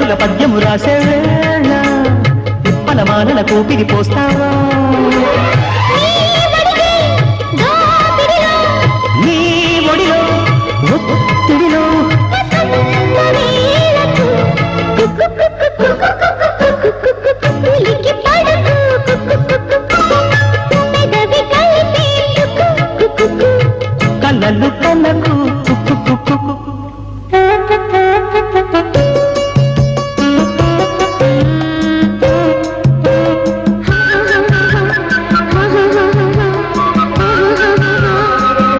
పాటగా పద్యము రాసే వేళ తిప్పల మానల కూపిరి పోస్తావా నీ ఒడిలో ఒత్తిడిలో కళ్ళలు కళ్ళకు